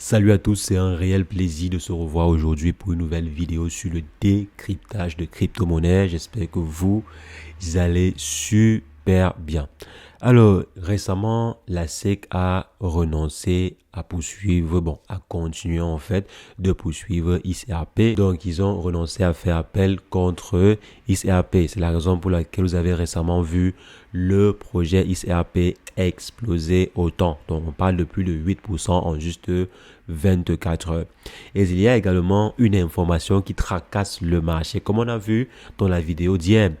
Salut à tous, c'est un réel plaisir de se revoir aujourd'hui pour une nouvelle vidéo sur le décryptage de crypto-monnaies. J'espère que vous allez super bien. Alors, récemment, la SEC a renoncé à à continuer en fait de poursuivre ICRP. Donc, ils ont renoncé à faire appel contre ICRP. C'est la raison pour laquelle vous avez récemment vu le projet ICRP exploser autant. Donc, on parle de plus de 8% en juste 24 heures. Et il y a également une information qui tracasse le marché. Comme on a vu dans la vidéo d'hier,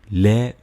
les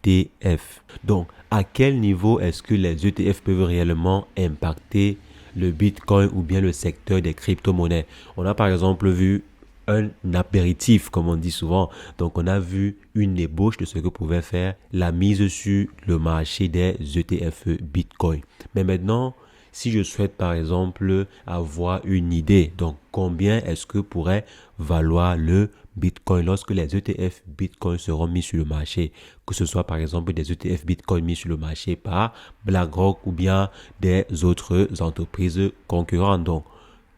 ETF. Donc, à quel niveau est-ce que les ETF peuvent réellement impacter le Bitcoin ou bien le secteur des crypto-monnaies? On a par exemple vu un apéritif, comme on dit souvent. Donc, on a vu une ébauche de ce que pouvait faire la mise sur le marché des ETF Bitcoin. Mais maintenant, si je souhaite par exemple avoir une idée, donc combien est-ce que pourrait valoir le Bitcoin lorsque les ETF Bitcoin seront mis sur le marché, que ce soit par exemple des ETF Bitcoin mis sur le marché par BlackRock ou bien des autres entreprises concurrentes. Donc,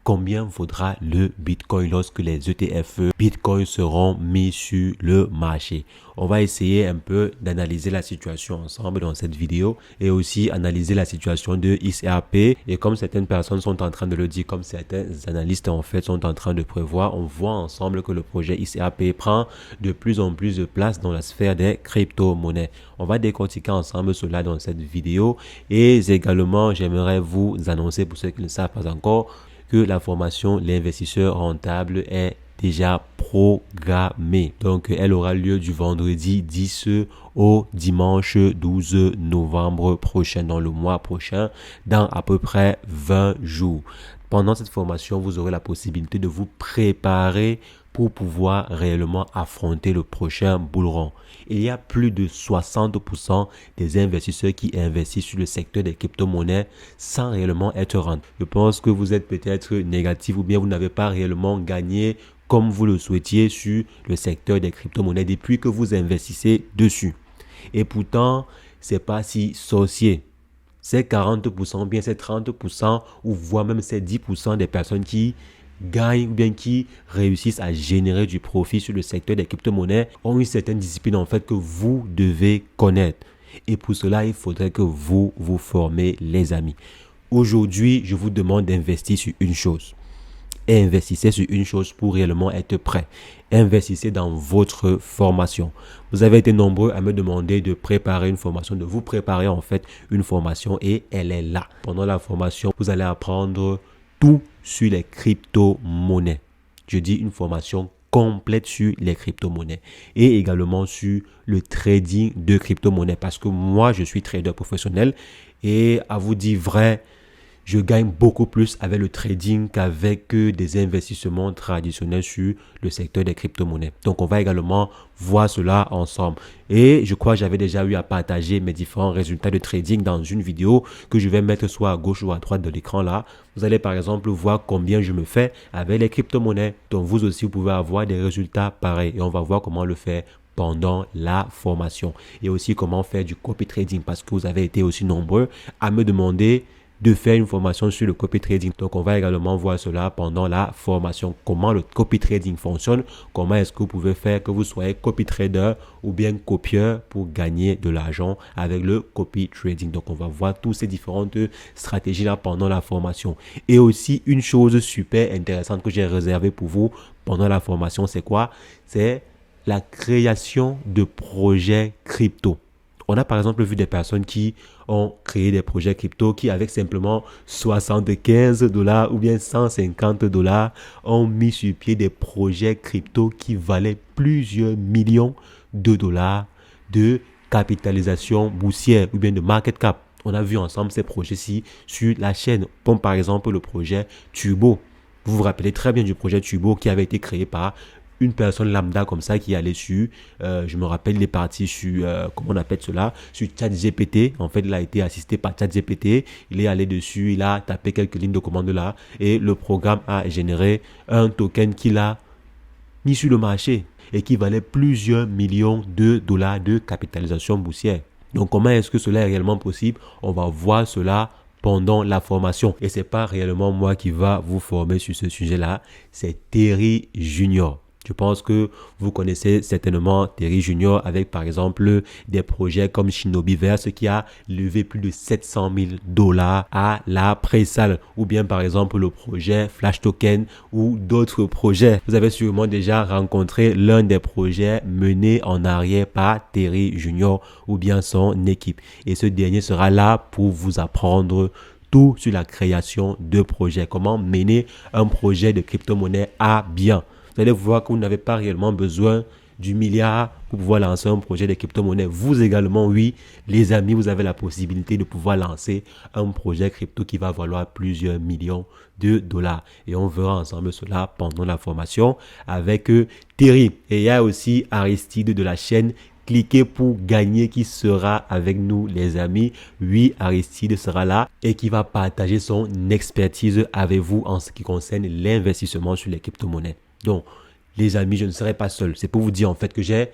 combien vaudra le Bitcoin lorsque les ETF Bitcoin seront mis sur le marché? On va essayer un peu d'analyser la situation ensemble dans cette vidéo et aussi analyser la situation de ICRP. Et comme certaines personnes sont en train de le dire, comme certains analystes en fait sont en train de prévoir, on voit ensemble que le projet ICRP prend de plus en plus de place dans la sphère des crypto-monnaies. On va décortiquer ensemble cela dans cette vidéo et également j'aimerais vous annoncer pour ceux qui ne savent pas encore que la formation L'investisseur rentable est déjà programmée. Donc, elle aura lieu du vendredi 10 au dimanche 12 novembre prochain, dans le mois prochain, dans à peu près 20 jours. Pendant cette formation, vous aurez la possibilité de vous préparer pour pouvoir réellement affronter le prochain bull run. Il y a plus de 60% des investisseurs qui investissent sur le secteur des crypto-monnaies sans réellement être rentables. Je pense que vous êtes peut-être négatif ou bien vous n'avez pas réellement gagné comme vous le souhaitiez sur le secteur des crypto-monnaies depuis que vous investissez dessus. Et pourtant, c'est pas si sorcier. C'est 40%, bien c'est 30% ou voire même c'est 10% des personnes qui gagnent ou bien qui réussissent à générer du profit sur le secteur des crypto-monnaies ont une certaine discipline en fait que vous devez connaître. Et pour cela, il faudrait que vous vous formez, les amis. Aujourd'hui, je vous demande d'investir sur une chose. Investissez sur une chose pour réellement être prêt. Investissez dans votre formation. Vous avez été nombreux à me demander de préparer une formation, de vous préparer en fait une formation et elle est là. Pendant la formation, vous allez apprendre tout sur les crypto-monnaies. Je dis une formation complète sur les crypto-monnaies et également sur le trading de crypto-monnaies parce que moi, je suis trader professionnel et à vous dire vrai, je gagne beaucoup plus avec le trading qu'avec des investissements traditionnels sur le secteur des crypto-monnaies. Donc, on va également voir cela ensemble. Et je crois que j'avais déjà eu à partager mes différents résultats de trading dans une vidéo que je vais mettre soit à gauche ou à droite de l'écran là. Vous allez par exemple voir combien je me fais avec les crypto-monnaies. Donc, vous aussi, vous pouvez avoir des résultats pareils. Et on va voir comment le faire pendant la formation. Et aussi comment faire du copy trading parce que vous avez été aussi nombreux à me demander de faire une formation sur le copy trading. Donc, on va également voir cela pendant la formation. Comment le copy trading fonctionne. Comment est-ce que vous pouvez faire que vous soyez copy trader ou bien copieur pour gagner de l'argent avec le copy trading. Donc, on va voir toutes ces différentes stratégies-là pendant la formation. Et aussi, une chose super intéressante que j'ai réservée pour vous pendant la formation, c'est quoi? C'est la création de projets crypto. On a par exemple vu des personnes qui ont créé des projets crypto qui avec simplement $75 ou bien $150 ont mis sur pied des projets crypto qui valaient plusieurs millions de dollars de capitalisation boursière ou bien de market cap. On a vu ensemble ces projets-ci sur la chaîne, comme par exemple le projet Turbo. Vous vous rappelez très bien du projet Turbo qui avait été créé par une personne lambda comme ça qui allait sur, je me rappelle, il est parti sur, comment on appelle cela, sur ChatGPT. En fait, il a été assisté par ChatGPT. Il est allé dessus, il a tapé quelques lignes de commande là et le programme a généré un token qu'il a mis sur le marché et qui valait plusieurs millions de dollars de capitalisation boursière. Donc, comment est-ce que cela est réellement possible? On va voir cela pendant la formation. Et c'est pas réellement moi qui va vous former sur ce sujet-là, c'est Terry Junior. Je pense que vous connaissez certainement Terry Junior avec par exemple des projets comme Shinobiverse qui a levé plus de 700 000 $ à la pré-salle, ou bien par exemple le projet Flash Token ou d'autres projets. Vous avez sûrement déjà rencontré l'un des projets menés en arrière par Terry Junior ou bien son équipe. Et ce dernier sera là pour vous apprendre tout sur la création de projets, comment mener un projet de crypto-monnaie à bien. Vous allez voir que vous n'avez pas réellement besoin du milliard pour pouvoir lancer un projet de crypto-monnaie. Vous également, oui, les amis, vous avez la possibilité de pouvoir lancer un projet crypto qui va valoir plusieurs millions de dollars. Et on verra ensemble cela pendant la formation avec Terry. Et il y a aussi Aristide de la chaîne Cliquez pour gagner qui sera avec nous les amis. Oui, Aristide sera là et qui va partager son expertise avec vous en ce qui concerne l'investissement sur les crypto-monnaies. Donc, les amis, je ne serai pas seul. C'est pour vous dire en fait que j'ai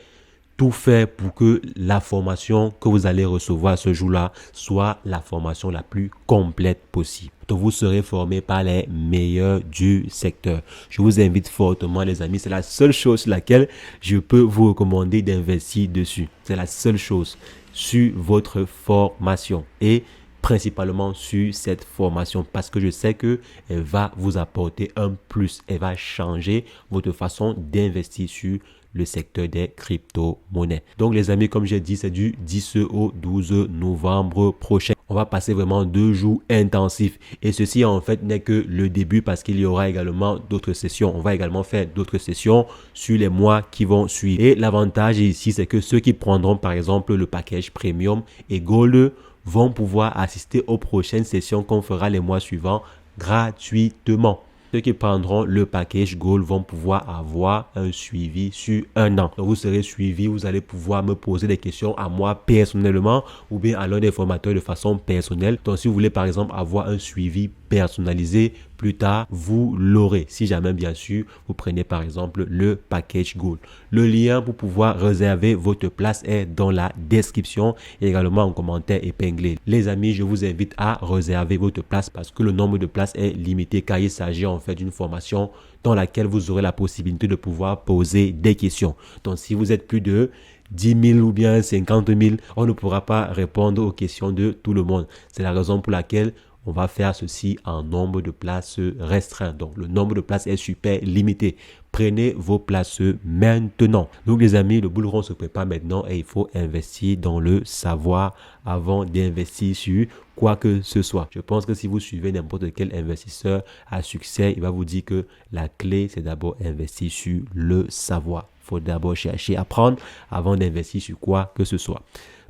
tout fait pour que la formation que vous allez recevoir ce jour-là soit la formation la plus complète possible. Donc, vous serez formé par les meilleurs du secteur. Je vous invite fortement, les amis. C'est la seule chose sur laquelle je peux vous recommander d'investir dessus. C'est la seule chose sur votre formation. Et principalement sur cette formation parce que je sais que elle va vous apporter un plus. Elle va changer votre façon d'investir sur le secteur des crypto-monnaies. Donc les amis, comme j'ai dit, c'est du 10 au 12 novembre prochain. On va passer vraiment 2 jours intensifs. Et ceci en fait n'est que le début parce qu'il y aura également d'autres sessions. On va également faire d'autres sessions sur les mois qui vont suivre. Et l'avantage ici, c'est que ceux qui prendront par exemple le package Premium et Gold vont pouvoir assister aux prochaines sessions qu'on fera les mois suivants gratuitement. Ceux qui prendront le package Gold vont pouvoir avoir un suivi sur 1 an. Donc vous serez suivi, vous allez pouvoir me poser des questions à moi personnellement ou bien à l'un des formateurs de façon personnelle. Donc si vous voulez par exemple avoir un suivi personnalisé plus tard, vous l'aurez. Si jamais bien sûr, vous prenez par exemple le package Gold. Le lien pour pouvoir réserver votre place est dans la description et également en commentaire épinglé. Les amis, je vous invite à réserver votre place parce que le nombre de places est limité car il s'agit en fait d'une formation dans laquelle vous aurez la possibilité de pouvoir poser des questions. Donc si vous êtes plus de 10 000 ou bien 50 000, on ne pourra pas répondre aux questions de tout le monde. C'est la raison pour laquelle on va faire ceci en nombre de places restreint. Donc, le nombre de places est super limité. Prenez vos places maintenant. Donc, les amis, le bull run se prépare maintenant et il faut investir dans le savoir avant d'investir sur quoi que ce soit. Je pense que si vous suivez n'importe quel investisseur à succès, il va vous dire que la clé, c'est d'abord investir sur le savoir. Il faut d'abord chercher à apprendre avant d'investir sur quoi que ce soit.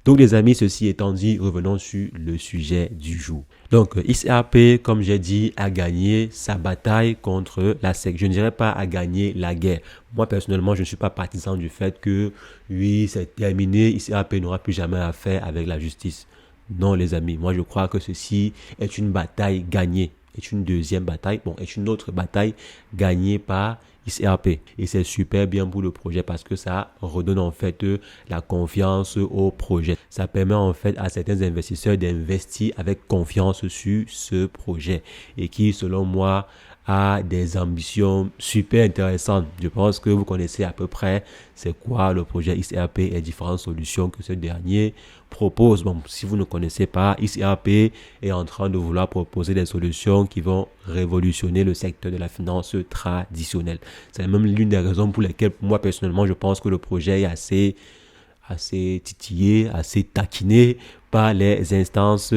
Donc les amis, ceci étant dit, revenons sur le sujet du jour. Donc XRP, comme j'ai dit, a gagné sa bataille contre la SEC. Je ne dirais pas a gagné la guerre. Moi personnellement, je ne suis pas partisan du fait que oui, c'est terminé, XRP n'aura plus jamais à faire avec la justice. Non les amis, moi je crois que ceci est une bataille gagnée. Est une deuxième bataille, est une autre bataille gagnée par XRP. Et c'est super bien pour le projet parce que ça redonne en fait la confiance au projet. Ça permet en fait à certains investisseurs d'investir avec confiance sur ce projet et qui, selon moi, a des ambitions super intéressantes. Je pense que vous connaissez à peu près c'est quoi le projet XRP et différentes solutions que ce dernier propose. Bon, si vous ne connaissez pas, XRP est en train de vouloir proposer des solutions qui vont révolutionner le secteur de la finance traditionnelle. C'est même l'une des raisons pour lesquelles moi personnellement je pense que le projet est assez titillé, assez taquiné par les instances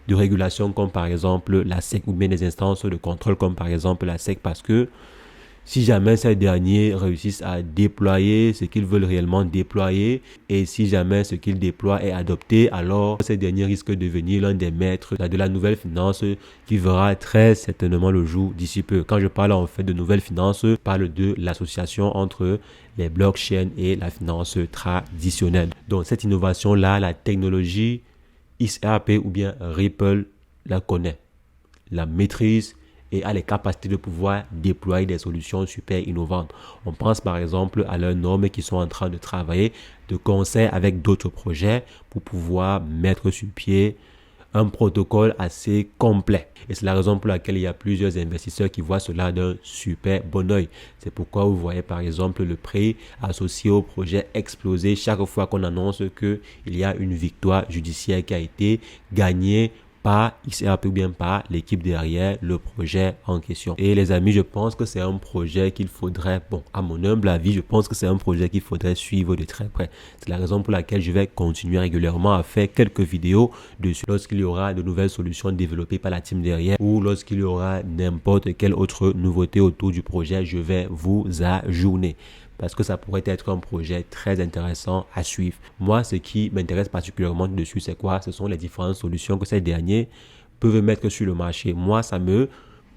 de régulation comme par exemple la SEC ou bien des instances de contrôle comme par exemple la SEC parce que si jamais ces derniers réussissent à déployer ce qu'ils veulent réellement déployer et si jamais ce qu'ils déploient est adopté, alors ces derniers risquent de devenir l'un des maîtres de la nouvelle finance qui verra très certainement le jour d'ici peu. Quand je parle en fait de nouvelle finance, je parle de l'association entre les blockchains et la finance traditionnelle. Donc cette innovation-là, la technologie XRP ou bien Ripple la connaît, la maîtrise et a les capacités de pouvoir déployer des solutions super innovantes. On pense par exemple à leurs normes qui sont en train de travailler de concert avec d'autres projets pour pouvoir mettre sur pied un protocole assez complet. Et c'est la raison pour laquelle il y a plusieurs investisseurs qui voient cela d'un super bon oeil. C'est pourquoi vous voyez par exemple le prix associé au projet exploser chaque fois qu'on annonce qu'il y a une victoire judiciaire qui a été gagnée par XRP ou bien par l'équipe derrière le projet en question. Et les amis, je pense que c'est un projet qu'il faudrait, bon, à mon humble avis, je pense que c'est un projet qu'il faudrait suivre de très près. C'est la raison pour laquelle je vais continuer régulièrement à faire quelques vidéos dessus lorsqu'il y aura de nouvelles solutions développées par la team derrière ou lorsqu'il y aura n'importe quelle autre nouveauté autour du projet, je vais vous ajourner. Parce que ça pourrait être un projet très intéressant à suivre. Moi, ce qui m'intéresse particulièrement dessus, c'est quoi? Ce sont les différentes solutions que ces derniers peuvent mettre sur le marché. Moi, ça me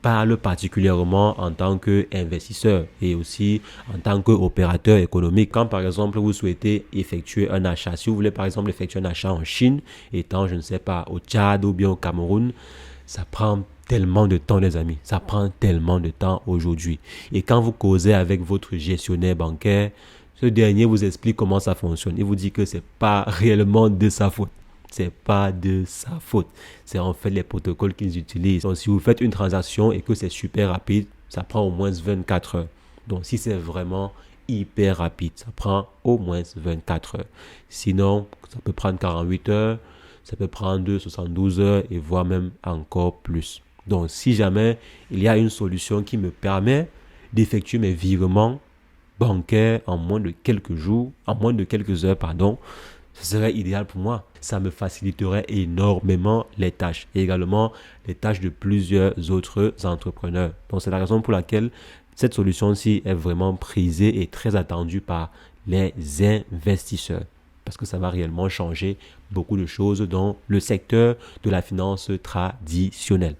parle particulièrement en tant qu'investisseur et aussi en tant qu'opérateur économique. Quand par exemple vous souhaitez effectuer un achat, si vous voulez par exemple effectuer un achat en Chine, étant je ne sais pas au Tchad ou bien au Cameroun, ça prend tellement de temps les amis, ça prend tellement de temps aujourd'hui. Et quand vous causez avec votre gestionnaire bancaire, ce dernier vous explique comment ça fonctionne. Il vous dit que c'est pas réellement de sa faute. C'est pas de sa faute. C'est en fait les protocoles qu'ils utilisent. Donc si vous faites une transaction et que c'est super rapide, ça prend au moins 24 heures. Donc si c'est vraiment hyper rapide, ça prend au moins 24 heures. Sinon, ça peut prendre 48 heures, ça peut prendre 72 heures et voire même encore plus. Donc, si jamais il y a une solution qui me permet d'effectuer mes virements bancaires en moins de quelques jours, en moins de quelques heures, pardon, ce serait idéal pour moi. Ça me faciliterait énormément les tâches et également les tâches de plusieurs autres entrepreneurs. Donc, c'est la raison pour laquelle cette solution-ci est vraiment prisée et très attendue par les investisseurs. Parce que ça va réellement changer beaucoup de choses dans le secteur de la finance traditionnelle.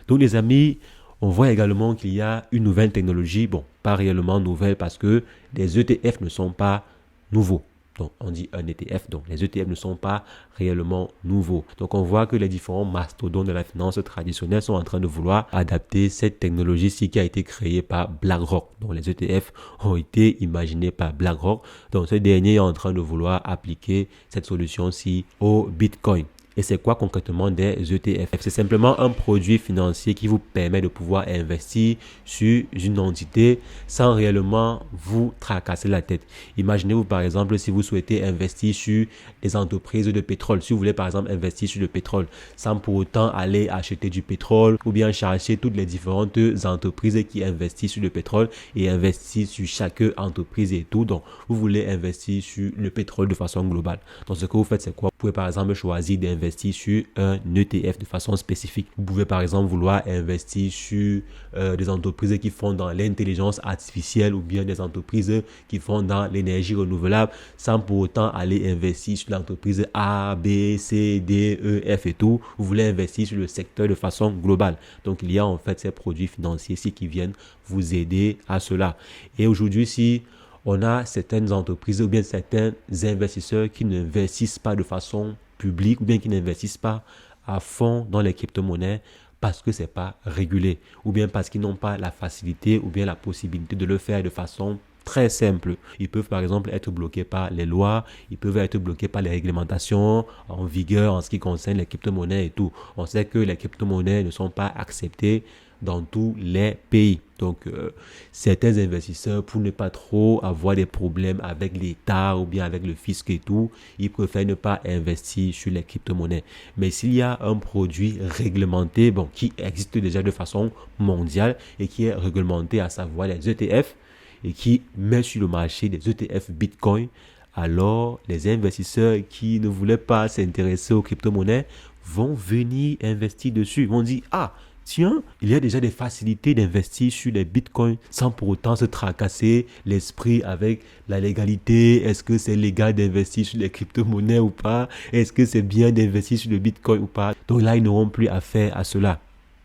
Donc les amis, on voit également qu'il y a une nouvelle technologie, bon, pas réellement nouvelle parce que les ETF ne sont pas nouveaux. Donc on dit un ETF, donc les ETF ne sont pas réellement nouveaux. Donc on voit que les différents mastodontes de la finance traditionnelle sont en train de vouloir adapter cette technologie-ci qui a été créée par BlackRock. Donc les ETF ont été imaginés par BlackRock. Donc ce dernier est en train de vouloir appliquer cette solution-ci au Bitcoin. Et c'est quoi concrètement des ETF? C'est simplement un produit financier qui vous permet de pouvoir investir sur une entité sans réellement vous tracasser la tête. Imaginez-vous par exemple si vous souhaitez investir sur des entreprises de pétrole. Si vous voulez par exemple investir sur le pétrole sans pour autant aller acheter du pétrole ou bien chercher toutes les différentes entreprises qui investissent sur le pétrole et investir sur chaque entreprise et tout. Donc, vous voulez investir sur le pétrole de façon globale. Donc, ce que vous faites, c'est quoi? Vous pouvez par exemple choisir d'investir sur un ETF de façon spécifique. Vous pouvez par exemple vouloir investir sur des entreprises qui font dans l'intelligence artificielle ou bien des entreprises qui font dans l'énergie renouvelable sans pour autant aller investir sur l'entreprise A, B, C, D, E, F et tout. Vous voulez investir sur le secteur de façon globale. Donc il y a en fait ces produits financiers ici qui viennent vous aider à cela. Et aujourd'hui, si on a certaines entreprises ou bien certains investisseurs qui n'investissent pas de façon publique ou bien qui n'investissent pas à fond dans les crypto-monnaies parce que c'est pas régulé ou bien parce qu'ils n'ont pas la facilité ou bien la possibilité de le faire de façon très simple. Ils peuvent par exemple être bloqués par les lois, ils peuvent être bloqués par les réglementations en vigueur en ce qui concerne les crypto-monnaies et tout. On sait que les crypto-monnaies ne sont pas acceptées dans tous les pays. Donc, certains investisseurs, pour ne pas trop avoir des problèmes avec l'État ou bien avec le fisc et tout, ils préfèrent ne pas investir sur les crypto-monnaies. Mais s'il y a un produit réglementé, bon, qui existe déjà de façon mondiale et qui est réglementé, à savoir les ETF, et qui met sur le marché des ETF Bitcoin, alors les investisseurs qui ne voulaient pas s'intéresser aux crypto-monnaies vont venir investir dessus. Ils vont dire, ah, tiens, il y a déjà des facilités d'investir sur les bitcoins sans pour autant se tracasser l'esprit avec la légalité. Est-ce que c'est légal d'investir sur les crypto-monnaies ou pas? Est-ce que c'est bien d'investir sur le bitcoin ou pas? Donc là, ils n'auront plus affaire à cela.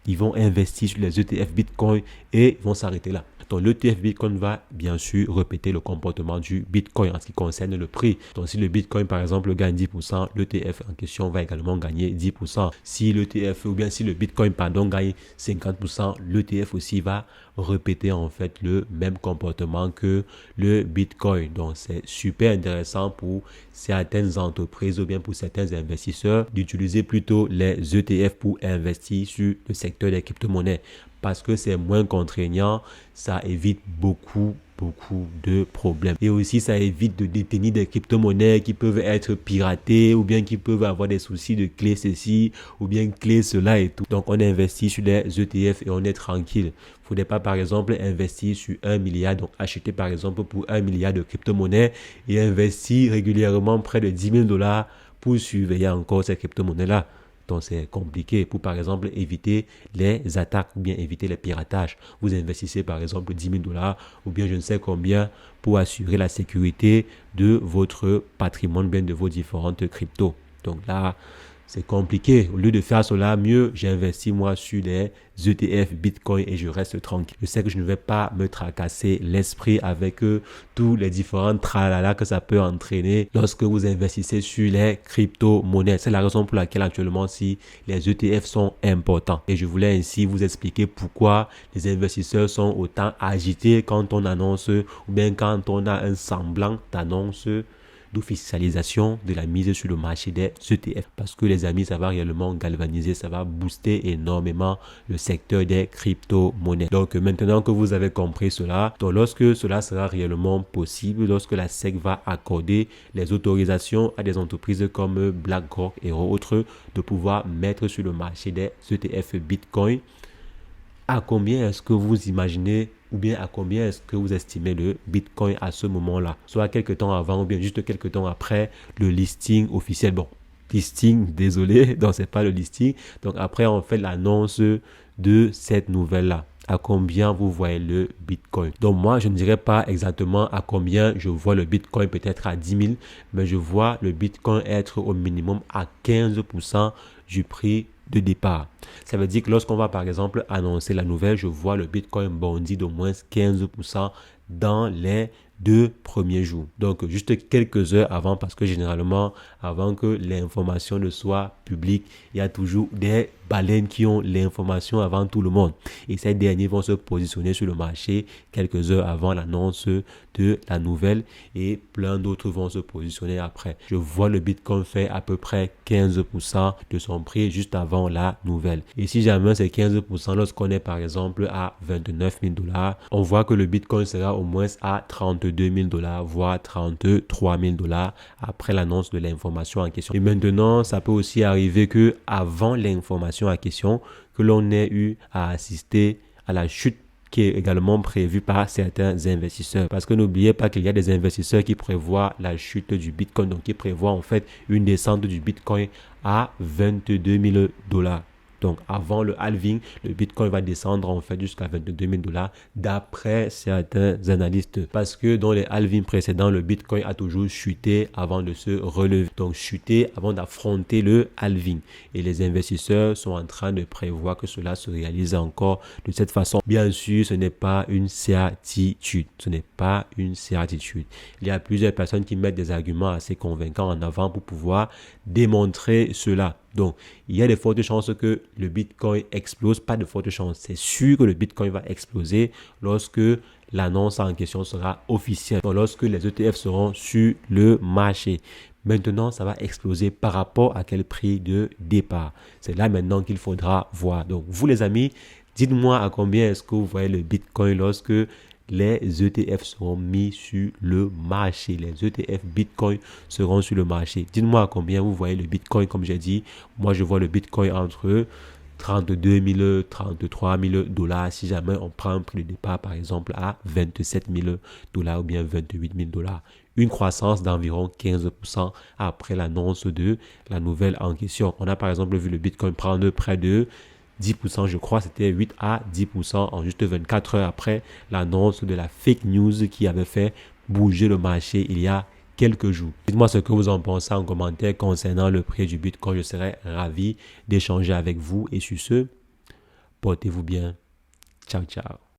Ils vont investir sur les ETF bitcoin et ils vont s'arrêter là. Donc l'ETF Bitcoin va bien sûr répéter le comportement du Bitcoin en ce qui concerne le prix. Donc si le Bitcoin par exemple gagne 10%, l'ETF en question va également gagner 10%. Si l'ETF ou bien si le Bitcoin gagne 50%, l'ETF aussi va répéter en fait le même comportement que le Bitcoin. Donc c'est super intéressant pour certaines entreprises ou bien pour certains investisseurs d'utiliser plutôt les ETF pour investir sur le secteur des crypto-monnaies parce que c'est moins contraignant, ça évite beaucoup de problèmes. Et aussi, ça évite de détenir des crypto-monnaies qui peuvent être piratées ou bien qui peuvent avoir des soucis de clé ceci ou bien clé cela et tout. Donc, on investit sur les ETF et on est tranquille. Il ne faudrait pas, par exemple, investir sur 1 milliard, donc acheter, par exemple, pour 1 milliard de crypto-monnaies et investir régulièrement près de 10 000 $ pour surveiller encore ces crypto-monnaies-là. Donc, c'est compliqué pour, par exemple, éviter les attaques ou bien éviter les piratages. Vous investissez, par exemple, 10 000 $ ou bien je ne sais combien pour assurer la sécurité de votre patrimoine, bien de vos différentes cryptos. Donc là, c'est compliqué. Au lieu de faire cela, mieux, j'investis moi sur des ETF Bitcoin et je reste tranquille. Je sais que je ne vais pas me tracasser l'esprit avec tous les différents tralala que ça peut entraîner lorsque vous investissez sur les crypto-monnaies. C'est la raison pour laquelle actuellement, si les ETF sont importants. Et je voulais ainsi vous expliquer pourquoi les investisseurs sont autant agités quand on annonce ou bien quand on a un semblant d'annonce d'officialisation de la mise sur le marché des ETF. Parce que les amis, ça va réellement galvaniser, ça va booster énormément le secteur des crypto-monnaies. Donc maintenant que vous avez compris cela, donc lorsque cela sera réellement possible, lorsque la SEC va accorder les autorisations à des entreprises comme BlackRock et autres de pouvoir mettre sur le marché des ETF Bitcoin, à combien est-ce que vous imaginez ou bien à combien est-ce que vous estimez le Bitcoin à ce moment-là? Soit quelques temps avant ou bien juste quelques temps après le listing officiel. Bon, listing, désolé, donc c'est pas le listing. Donc après, on fait l'annonce de cette nouvelle-là. À combien vous voyez le Bitcoin? Donc moi, je ne dirais pas exactement à combien je vois le Bitcoin, peut-être à 10 000, mais je vois le Bitcoin être au minimum à 15% du prix de départ. Ça veut dire que lorsqu'on va par exemple annoncer la nouvelle, je vois le Bitcoin bondir d'au moins 15% dans les 2 premiers jours. Donc juste quelques heures avant, parce que généralement avant que l'information ne soit publique, il y a toujours des baleines qui ont l'information avant tout le monde. Et ces derniers vont se positionner sur le marché quelques heures avant l'annonce de la nouvelle et plein d'autres vont se positionner après. Je vois le Bitcoin faire à peu près 15% de son prix juste avant la nouvelle. Et si jamais c'est 15% lorsqu'on est par exemple à 29 000 $, on voit que le Bitcoin sera au moins à 32 000 $, voire 33 000 $ après l'annonce de l'information en question. Et maintenant, ça peut aussi arriver que avant l'information en question, que l'on ait eu à assister à la chute qui est également prévue par certains investisseurs. Parce que n'oubliez pas qu'il y a des investisseurs qui prévoient la chute du Bitcoin, donc qui prévoient en fait une descente du Bitcoin à 22 000 $. Donc, avant le halving, le Bitcoin va descendre en fait jusqu'à 22 000 $ d'après certains analystes. Parce que dans les halvings précédents, le Bitcoin a toujours chuté avant de se relever. Donc, chuté avant d'affronter le halving. Et les investisseurs sont en train de prévoir que cela se réalise encore de cette façon. Bien sûr, ce n'est pas une certitude. Ce n'est pas une certitude. Il y a plusieurs personnes qui mettent des arguments assez convaincants en avant pour pouvoir démontrer cela. Donc, il y a de fortes chances que le Bitcoin explose. Pas de fortes chances. C'est sûr que le Bitcoin va exploser lorsque l'annonce en question sera officielle. Donc, lorsque les ETF seront sur le marché. Maintenant, ça va exploser par rapport à quel prix de départ. C'est là maintenant qu'il faudra voir. Donc, vous les amis, dites-moi à combien est-ce que vous voyez le Bitcoin lorsque les ETF seront mis sur le marché. Les ETF Bitcoin seront sur le marché. Dites-moi à combien vous voyez le Bitcoin. Comme j'ai dit, moi je vois le Bitcoin entre 32 000, 33 000 $ si jamais on prend un prix de départ par exemple à 27 000 $ ou bien 28 000 $. Une croissance d'environ 15% après l'annonce de la nouvelle en question. On a par exemple vu le Bitcoin prendre près de 10%, je crois, c'était 8 à 10% en juste 24 heures après l'annonce de la fake news qui avait fait bouger le marché il y a quelques jours. Dites-moi ce que vous en pensez en commentaire concernant le prix du Bitcoin. Je serais ravi d'échanger avec vous et sur ce, portez-vous bien. Ciao, ciao.